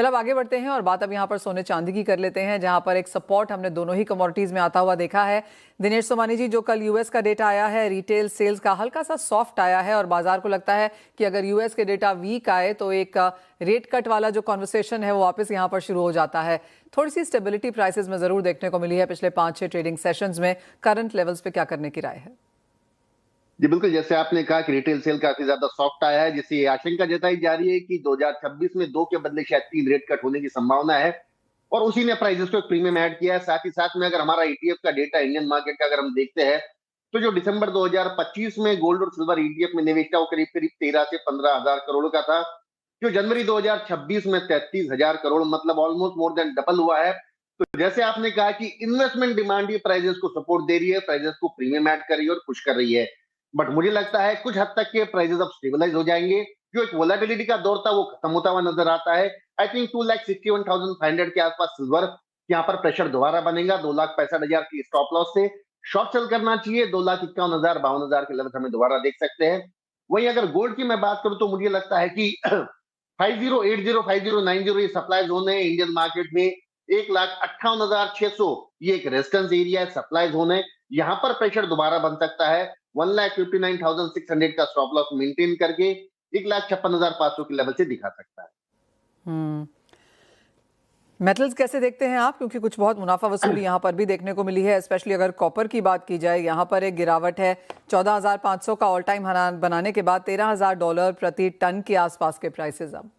चल अब आगे बढ़ते हैं और बात अब यहाँ पर सोने चांदी की कर लेते हैं, जहां पर एक सपोर्ट हमने दोनों ही कमोडिटीज में आता हुआ देखा है। दिनेश सोमानी जी, जो कल यूएस का डेटा आया है, रिटेल सेल्स का हल्का सा सॉफ्ट आया है और बाजार को लगता है कि अगर यूएस के डेटा वीक आए तो एक रेट कट वाला जो कॉन्वर्सेशन है वो वापस यहाँ पर शुरू हो जाता है। थोड़ी सी स्टेबिलिटी प्राइसेस में जरूर देखने को मिली है पिछले 5-6 ट्रेडिंग सेशंस में। करंट लेवल्स पे क्या करने की राय है? जी बिल्कुल, जैसे आपने कहा कि रिटेल सेल काफी ज्यादा सॉफ्ट आया है, जिससे ये आशंका जताई जा रही है कि 2026 में 2 के बदले शायद 3 रेट कट होने की संभावना है और उसी ने प्राइसेस को एक प्रीमियम ऐड किया है। साथ ही साथ में अगर हमारा ईटीएफ का डेटा इंडियन मार्केट का अगर हम देखते हैं तो जो दिसंबर 2025 में गोल्ड और सिल्वर ईटीएफ में निवेश था वो करीब करीब 13 से 15 हजार करोड़ का था, जो जनवरी 2026 में 33 हजार करोड़, मतलब ऑलमोस्ट मोर देन डबल हुआ है। तो जैसे आपने कहा कि इन्वेस्टमेंट डिमांड ही प्राइजेस को सपोर्ट दे रही है, प्राइजेस को प्रीमियम ऐड कर रही है और पुश कर रही है। बट मुझे लगता है कुछ हद तक के प्राइजेस अब स्टेबलाइज हो जाएंगे। जो एक वोलेटिलिटी का दौर था वो खत्म होता हुआ नजर आता है। आई थिंक 2,61,500 के आसपास सिल्वर यहाँ पर प्रेशर दोबारा बनेगा 2,65,000 की स्टॉप लॉस से। शॉर्ट सेल करना चाहिए 2,51,000 52,000 के लेवल हमें दोबारा देख सकते हैं। वहीं अगर गोल्ड की मैं बात करूं तो मुझे लगता है कि 5080 5090 ये सप्लाई जोन है इंडियन मार्केट में। 1,58,600 ये एक रेजिस्टेंस एरिया है, सप्लाई जोन है। यहाँ पर प्रेशर दोबारा बन सकता है। 1,59,600 का स्टॉप लॉस मेंटेन करके 1,56,500 के लेवल से दिखा सकता है। मेटल्स कैसे देखते हैं आप, क्योंकि कुछ बहुत मुनाफा वसूली यहाँ पर भी देखने को मिली है, स्पेशली अगर कॉपर की बात की जाए। यहाँ पर एक गिरावट है 14,500 का ऑल टाइम बनाने के बाद $13,000 प्रति टन के आसपास के प्राइसेस। अब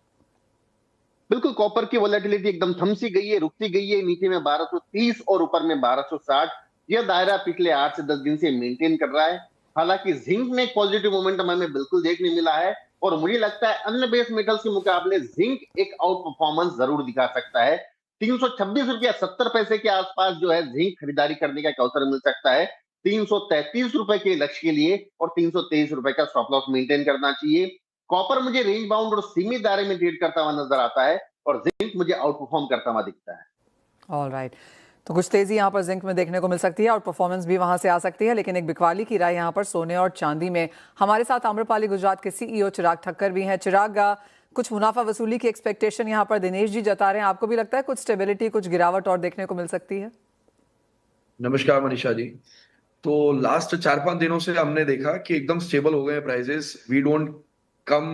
बिल्कुल कॉपर की वोलेटिलिटी एकदम थम सी गई है, रुकती गई है नीचे में 1230 और ऊपर में 1260। यह दायरा पिछले 8 से 10 दिन से मेंटेन कर रहा है। हालांकि जिंक में एक पॉजिटिव मोमेंटम हमें बिल्कुल देखने मिला है और मुझे लगता है अन्य बेस मेटल्स के मुकाबले जिंक एक आउट परफॉर्मेंस जरूर दिखा सकता है। 326 रुपया 70 पैसे के आसपास जो है जिंक खरीदारी करने का एक अवसर मिल सकता है। 333 रुपए के लक्ष्य के लिए और 323 रुपए का स्टॉप लॉस मेंटेन करना चाहिए। कॉपर मुझे रेंज बाउंड और सीमित दायरे में ट्रेड करता हुआ नजर आता है और जिंक मुझे आउट परफॉर्म करता हुआ दिखता है। ऑलराइट, तो कुछ तेजी यहाँ पर जिंक में देखने को मिल सकती है और परफॉर्मेंस भी वहां से आ सकती है। लेकिन एक बिकवाली की राय यहाँ पर सोने और चांदी में। हमारे साथ आम्रपाली गुजरात के सीईओ चिराग ठक्कर भी हैं। चिराग, कुछ मुनाफा वसूली की एक्सपेक्टेशन यहाँ पर दिनेश जी जता रहे हैं, आपको भी लगता है कुछ स्टेबिलिटी, कुछ गिरावट और देखने को मिल सकती है? नमस्कार मनीषा जी। तो लास्ट 4-5 दिनों से हमने देखा कि एकदम स्टेबल हो गए हैं prices. We don't come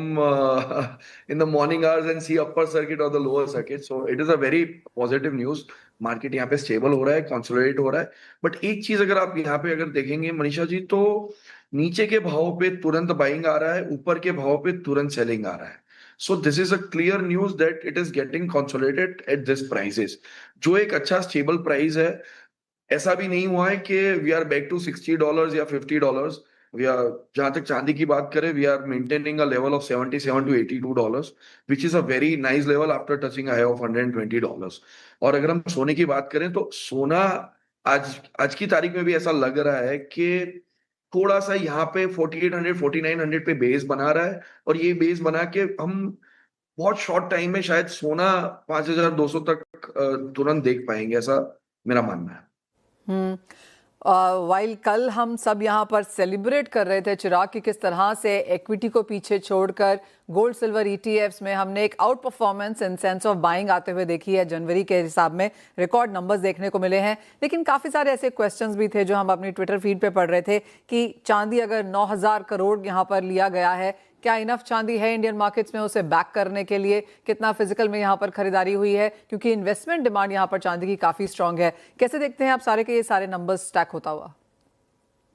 in the morning hours and see upper circuit और the lower circuit, so it is a very positive news. Market यहाँ पे स्टेबल हो रहा है, कंसोलिडेट हो रहा है। बट एक चीज अगर आप यहाँ पे अगर देखेंगे मनीषा जी, तो नीचे के भाव पे तुरंत बाइंग आ रहा है, ऊपर के भाव पे तुरंत सेलिंग आ रहा है। So this is a clear news that it is getting consolidated at this prices, जो एक अच्छा स्टेबल प्राइस है। ऐसा भी नहीं हुआ है कि वी आर बैक टू $60 या $50। वी आर, जहां तक चांदी की बात करें, we are maintaining a level of $77 to $82, which is a very nice level after touching high of $120। और अगर हम सोने की बात करें तो सोना आज आज की तारीख में भी ऐसा लग रहा है कि थोड़ा सा यहाँ पे 4800 4900 पे बेस बना रहा है। और ये बेस बना के हम बहुत शॉर्ट टाइम में शायद सोना 5200 तक तुरंत देख पाएंगे, ऐसा मेरा मानना है। वाइल कल हम सब यहाँ पर सेलिब्रेट कर रहे थे चिराग की किस तरह से इक्विटी को पीछे छोड़कर गोल्ड सिल्वर ईटीएफ्स में हमने एक out performance in sense of buying आते हुए देखी है। जनवरी के हिसाब में रिकॉर्ड नंबर्स देखने को मिले हैं। लेकिन काफ़ी सारे ऐसे क्वेश्चंस भी थे जो हम अपनी ट्विटर फीड पे पढ़ रहे थे कि चांदी अगर 9,000 करोड़ यहाँ पर लिया गया है, क्या इनफ चांदी है इंडियन मार्केट्स में उसे बैक करने के लिए? कितना फिजिकल में यहाँ पर खरीदारी हुई है, क्योंकि इन्वेस्टमेंट डिमांड यहाँ पर चांदी की काफी स्ट्रांग है। कैसे देखते हैं आप सारे के ये सारे नंबर्स स्टैक होता हुआ?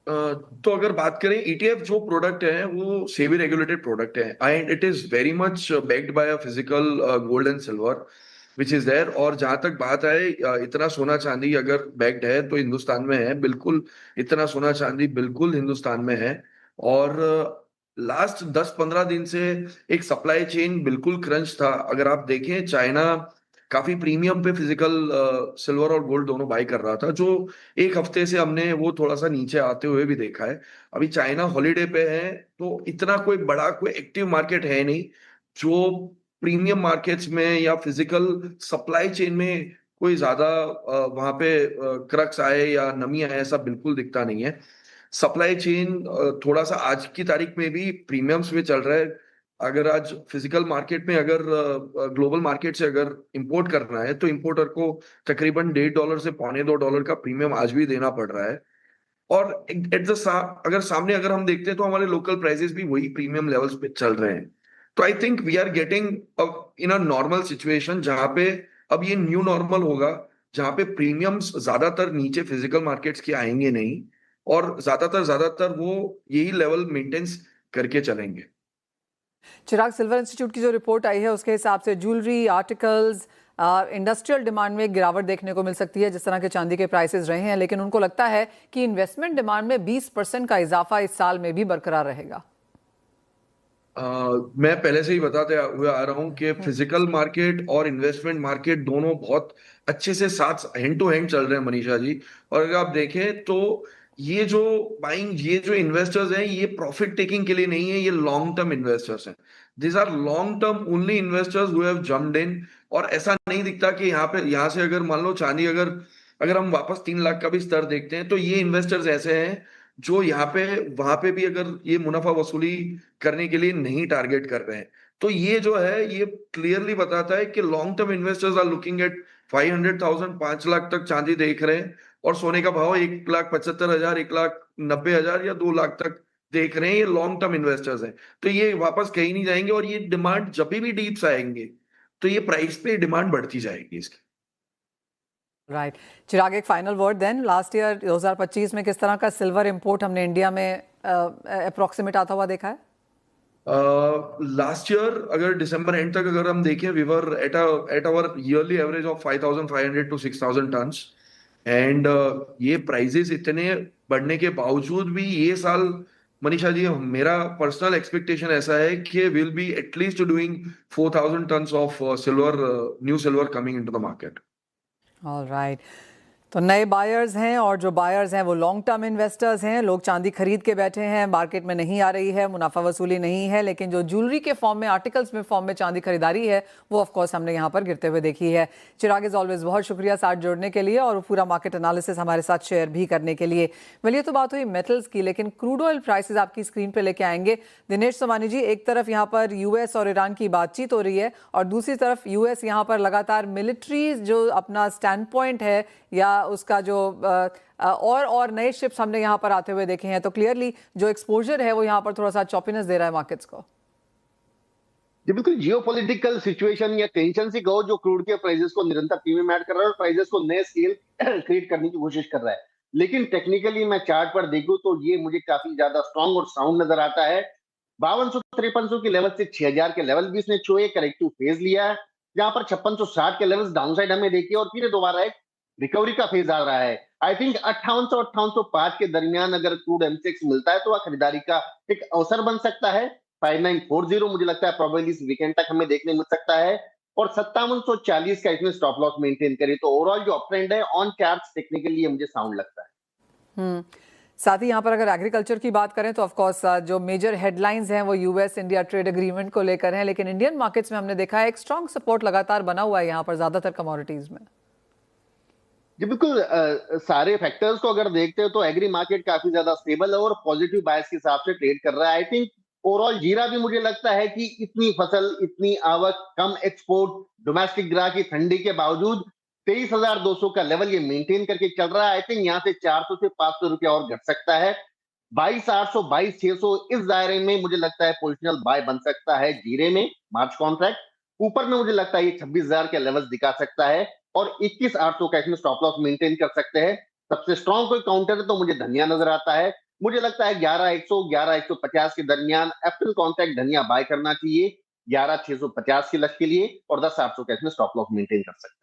तो अगर बात करें, ईटीएफ जो प्रोडक्ट है वो सेबी रेगुलेटेड प्रोडक्ट है and it is very much backed by a physical gold and silver which is there. और जहां तक बात आए, इतना सोना चांदी अगर बैक्ड है तो हिंदुस्तान में है, बिल्कुल इतना सोना चांदी बिल्कुल हिंदुस्तान में है। और लास्ट 10-15 दिन से एक सप्लाई चेन बिल्कुल क्रंच था। अगर आप देखें, चाइना काफी प्रीमियम पे फिजिकल सिल्वर और गोल्ड दोनों बाई कर रहा था, जो एक हफ्ते से हमने वो थोड़ा सा नीचे आते हुए भी देखा है। अभी चाइना हॉलीडे पे है तो इतना कोई बड़ा कोई एक्टिव मार्केट है नहीं जो प्रीमियम मार्केट्स में या फिजिकल सप्लाई चेन में कोई ज्यादा वहां पे क्रक्स आए या नमी आए, ऐसा बिल्कुल दिखता नहीं है। सप्लाई चेन थोड़ा सा आज की तारीख में भी प्रीमियम्स में चल रहा है। अगर आज फिजिकल मार्केट में अगर ग्लोबल मार्केट से अगर इंपोर्ट करना है तो इंपोर्टर को तकरीबन $1.5 से $1.25 का प्रीमियम आज भी देना पड़ रहा है। और एट द अगर सामने अगर हम देखते हैं तो हमारे लोकल प्राइसेस भी वही प्रीमियम लेवल्स पे चल रहे हैं। तो I think we are getting in a normal situation जहां पे अब ये न्यू नॉर्मल होगा, जहां पे प्रीमियम्स ज्यादातर नीचे फिजिकल मार्केट्स के आएंगे नहीं, और ज्यादातर वो यही लेवल मेंटेन्स करके चलेंगे। चिराग, सिल्वर इंस्टीट्यूट की जो रिपोर्ट आई है उसके हिसाब से ज्वेलरी, आर्टिकल्स, इंडस्ट्रियल डिमांड में एक गिरावट देखने को मिल सकती है जिस तरह के चांदी के प्राइसेस रहे हैं, लेकिन उनको लगता है कि इन्वेस्टमेंट डिमांड में 20% का इजाफा इस साल में भी बरकरार रहेगा। मैं पहले से ही बताते हुए आ रहा हूं कि फिजिकल मार्केट और इन्वेस्टमेंट मार्केट दोनों बहुत अच्छे से साथ हैंड टू हैंड चल रहे हैं मनीषा जी। और अगर आप देखें तो ये जो इन्वेस्टर्स हैं ये प्रॉफिट टेकिंग के लिए नहीं है, ये लॉन्ग टर्म इन्वेस्टर्स हैं। This are long term only investors who have jumped in. और ऐसा नहीं दिखता कि यहाँ से अगर मान लो चांदी अगर अगर हम वापस 3 लाख का भी स्तर देखते हैं तो ये इन्वेस्टर्स ऐसे हैं जो यहाँ पे वहां पे भी अगर ये मुनाफा वसूली करने के लिए नहीं टारगेट कर रहे हैं। तो ये जो है ये क्लियरली बताता है कि long term investors are looking at 500,000 5 lakh तक चांदी देख रहे हैं, और सोने का भाव 1,75,000 1,90,000 या 2 लाख तक देख रहे हैं। ये लॉन्ग टर्म इन्वेस्टर्स हैं, तो ये वापस कहीं नहीं जाएंगे। और ये डिमांड जब भी डीप्स आएंगे तो ये प्राइस पे डिमांड बढ़ती जाएगी इसकी। राइट चिराग, एक final word then, last year 2025 में किस तरह का सिल्वर इंपोर्ट हमने इंडिया में अप्रोक्सीमेट आता हुआ देखा है? लास्ट ईयर अगर दिसंबर एंड तक अगर हम देखें we were at our yearly average of 5,500 to 6,000 tons. And ये प्राइजेस इतने बढ़ने के बावजूद भी ये साल मनीषा जी मेरा पर्सनल एक्सपेक्टेशन ऐसा है कि will be at least doing 4,000 tons of silver, new silver coming into the market. All right, तो नए बायर्स हैं और जो बायर्स हैं वो लॉन्ग टर्म इन्वेस्टर्स हैं। लोग चांदी खरीद के बैठे हैं, मार्केट में नहीं आ रही है, मुनाफा वसूली नहीं है, लेकिन जो ज्वेलरी के फॉर्म में, आर्टिकल्स में फॉर्म में चांदी खरीदारी है वो ऑफ कोर्स हमने यहाँ पर गिरते हुए देखी है। चिराग, इज ऑलवेज बहुत शुक्रिया साथ जुड़ने के लिए और पूरा मार्केट एनालिसिस हमारे साथ शेयर भी करने के लिए। वेल, ये तो बात हुई मेटल्स की, लेकिन क्रूड ऑयल प्राइसेस आपकी स्क्रीन पर लेके आएंगे दिनेश सोमानी जी। एक तरफ यहाँ पर यूएस और ईरान की बातचीत हो रही है और दूसरी तरफ यूएस यहाँ पर लगातार मिलिट्री जो अपना स्टैंड पॉइंट है या उसका जो और नए शिप्स हमने यहाँ पर आते हुए देखे हैं, तो क्लियरली जो एक्सपोजर है वो यहाँ पर थोड़ा सा चॉपीनेस दे रहा है मार्केट्स को। जी बिल्कुल, जियोपॉलिटिकल सिचुएशन या टेंशन से कहो जो क्रूड के प्राइसेस को निरंतर प्रीमियम ऐड कर रहा है और प्राइसेस को नए स्केल क्रिएट करने की कोशिश कर रहा है। लेकिन टेक्निकली मैं चार्ट पर देखूं तो ये मुझे काफी ज्यादा स्ट्रांग और साउंड नजर आता है। 5200-5300 के लेवल से 6000 के लेवल भी इसने छुए, करेक्टिव फेज लिया है। जहां पर 5660 के लेवल्स डाउनसाइड हमें देखिए और फिर दोबारा एक रिकवरी का फेज आ रहा है। आई थिंक 5800-5805 के दरमियान अगर क्रूड एमसीएक्स मिलता है तो वह खरीदारी का एक अवसर बन सकता है। 5940 मुझे लगता है प्रोबेबली इस वीकेंड तक हमें देखने मिल सकता है और 5740 का इसमें स्टॉप लॉस मेंटेन करे तो ओवरऑल जो अप ट्रेंड है ऑन चार्ट्स टेक्निकली ये मुझे साउंड लगता है। साथ ही यहाँ पर अगर एग्रीकल्चर की बात करें तो ऑफ कोर्स जो मेजर हेडलाइंस हैं वो यूएस इंडिया ट्रेड एग्रीमेंट को लेकर हैं, लेकिन इंडियन मार्केट्स में हमने देखा है एक स्ट्रॉन्ग सपोर्ट लगातार बना हुआ है यहाँ पर ज्यादातर कमोडिटीज में। जी बिल्कुल, सारे फैक्टर्स को अगर देखते हो तो एग्री मार्केट काफी ज्यादा स्टेबल है और पॉजिटिव बायस के हिसाब से ट्रेड कर रहा है। आई थिंक ओवरऑल जीरा भी मुझे लगता है कि इतनी फसल, इतनी आवक, कम एक्सपोर्ट, डोमेस्टिक ग्राहक की ठंडी के बावजूद 23,200 का लेवल ये मेंटेन करके चल रहा है। आई थिंक यहाँ से 400 से 500 रुपया और घट सकता है। 22,800 22,600 इस दायरे में मुझे लगता है पोजिशनल बाय बन सकता है जीरे में मार्च कॉन्ट्रैक्ट। ऊपर में मुझे लगता है ये 26,000 के लेवल्स दिखा सकता है और 21,800 का इसमें स्टॉप लॉस मेंटेन कर सकते हैं। सबसे स्ट्रॉन्ग कोई काउंटर है तो मुझे धनिया नजर आता है। मुझे लगता है 11,100 11,150 के दरमियान अप्रैल कॉन्ट्रैक्ट धनिया बाय करना चाहिए 11,650 के लक्ष्य के लिए और 10,800 का इसमें स्टॉप लॉस मेंटेन कर सकते हैं।